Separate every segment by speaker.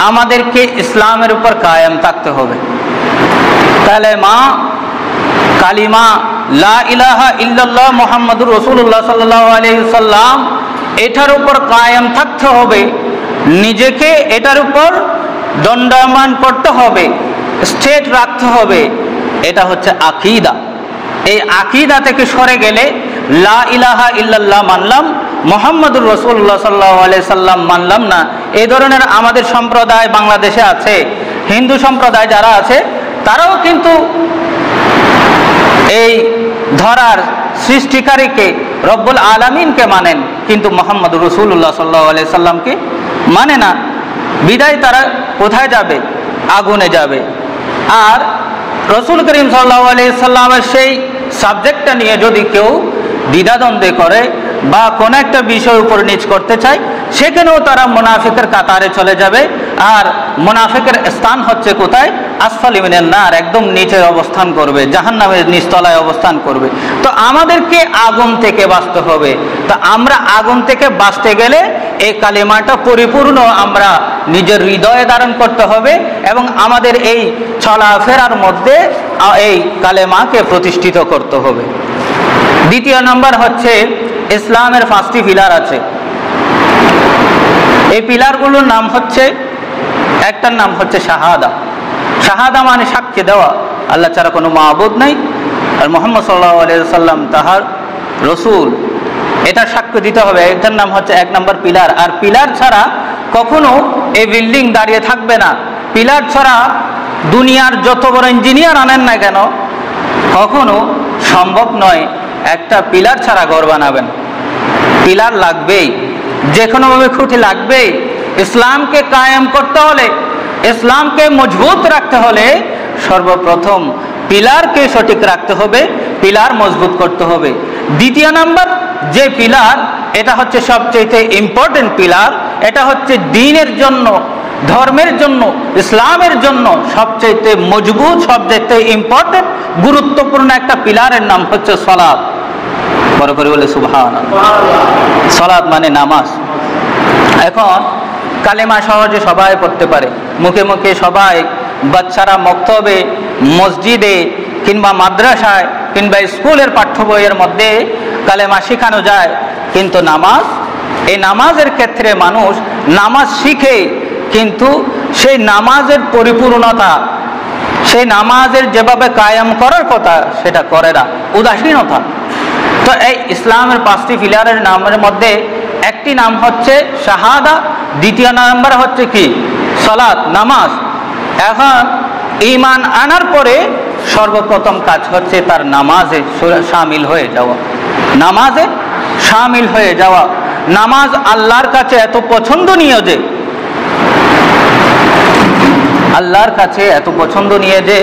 Speaker 1: আমাদেরকে ইসলামের উপর কায়েম থাকতে হবে। কালিমা লা ইলাহা ইল্লাল্লাহ মুহাম্মাদুর রাসূলুল্লাহ সাল্লাল্লাহু আলাইহি ওয়াসাল্লাম, এটার উপর কায়েম থাকতে হবে, নিজেকে এটার উপর দণ্ডায়মান করতে হবে, স্টেট রাখতে হবে। এটা হচ্ছে আকীদা। এই আকীদা থেকে সরে গেলে লা ইলাহা ইল্লাল্লাহ মানলাম, মুহাম্মাদুর রাসূলুল্লাহ সাল্লাল্লাহু আলাইহি সাল্লাম মানলাম না। এই ধরনের আমাদের সম্প্রদায় বাংলাদেশে আছে, হিন্দু সম্প্রদায় যারা আছে তারাও কিন্তু এই ধরার সৃষ্টিকারীকে রব্বুল আলামিনকে মানেন, কিন্তু মুহাম্মাদুর রাসূলুল্লাহ সাল্লাল্লাহু আলাইহি সাল্লামকে মানে না। বিদায় তারা কোথায় যাবে? আগুনে যাবে। আর রাসূল করিম সাল্লাল্লাহু আলাইহি সাল্লামের সেই সাবজেক্টটা নিয়ে যদি কেউ দ্বিধাদ্বন্দ্ব করে বা কোনো একটা বিষয় উপর নিচ করতে চায়, সেখানেও তারা মুনাফিকের কাতারে চলে যাবে। আর মুনাফিকের স্থান হচ্ছে কোথায়? আসফালি মিনান নার, একদম নিচে অবস্থান করবে, জাহান্নামের নিচতলায় অবস্থান করবে। তো আমাদেরকে আগুন থেকে বাঁচতে হবে। তো আমরা আগুন থেকে বাঁচতে গেলে এই কালিমাটা পরিপূর্ণ আমরা নিজের হৃদয়ে ধারণ করতে হবে এবং আমাদের এই চলাফেরার মধ্যে এই কালেমাকে প্রতিষ্ঠিত করতে হবে। দ্বিতীয় নম্বর হচ্ছে ইসলামের 5টি পিলার আছে। এই পিলারগুলোর নাম হচ্ছে, একটার নাম হচ্ছে শাহাদা। শাহাদা মানে সাক্ষ্য দেওয়া আল্লাহ ছাড়া কোনো মাবুদ নাই আর মুহাম্মদ সাল্লাল্লাহু আলাইহি ওয়াসাল্লাম তাহার রসুল, এটা সাক্ষ্য দিতে হবে। এটার নাম হচ্ছে 1 নম্বর পিলার। আর পিলার ছাড়া কখনো এই বিল্ডিং দাঁড়িয়ে থাকবে না। পিলার ছাড়া দুনিয়ার যত বড় ইঞ্জিনিয়ার আনেন না কেন, কখনো সম্ভব নয় একটা পিলার ছাড়া ঘর বানাবেন। পিলার লাগবেই, যে কোনোভাবে খুঁটি লাগবেই। ইসলামকে কায়েম করতে হলে, ইসলামকে মজবুত রাখতে হলে সর্বপ্রথম পিলারকে সঠিক রাখতে হবে, পিলার মজবুত করতে হবে। দ্বিতীয় নাম্বার যে পিলার, এটা হচ্ছে সবচেয়ে ইম্পর্টেন্ট পিলার, এটা হচ্ছে দ্বীনের জন্য, ধর্মের জন্য, ইসলামের জন্য সবচেয়ে মজবুত, সবচেয়ে ইম্পর্টেন্ট, গুরুত্বপূর্ণ একটা পিলারের নাম হচ্ছে সালাত। বড় করে বলে সুবহানাল্লাহ। সালাত মানে নামাজ। এখন কালেমা সহজে সবাই পড়তে পারে, মুখে মুখে সবাই, বাচ্চারা মক্তবে, মসজিদে কিংবা মাদ্রাসায় কিংবা স্কুলের পাঠ্য বইয়ের মধ্যে কালেমা শেখানো যায়, কিন্তু নামাজ, এই নামাজের ক্ষেত্রে মানুষ নামাজ শিখে কিন্তু সেই নামাজের পরিপূর্ণতা, সেই নামাজের যেভাবে কায়েম করার কথা সেটা করে না, উদাসীনতা। তো এই ইসলামের 5টি পিলারের নামের মধ্যে একটি নাম হচ্ছে শাহাদা, দ্বিতীয় নাম্বার হচ্ছে কি? সালাত, নামাজ। এখন ঈমান আনার পরে সর্বপ্রথম কাজ হচ্ছে তার নামাজে শামিল হয়ে যাওয়া, নামাজে শামিল হয়ে যাওয়া। নামাজ আল্লাহর কাছে এত পছন্দনীয় যে, আল্লাহর কাছে এত পছন্দনীয় যে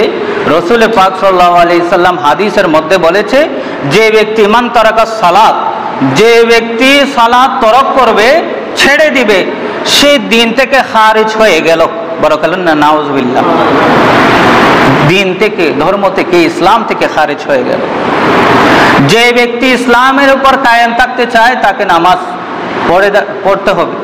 Speaker 1: রাসূল পাক সাল্লাল্লাহু আলাইহি সাল্লাম হাদিসের মধ্যে বলেছে, যে ব্যক্তি মান তারাকা সালাত, যে ব্যক্তি সালাত তরক করবে, ছেড়ে দিবে, সে দিন থেকে খারিজ হয়ে গেল। বড় বলেন না নাউজুবিল্লাহ। দিন থেকে, ধর্ম থেকে, ইসলাম থেকে খারিজ হয়ে গেল। যে ব্যক্তি ইসলামের উপর কায়েম থাকতে চায় তাকে নামাজ পড়তে হবে।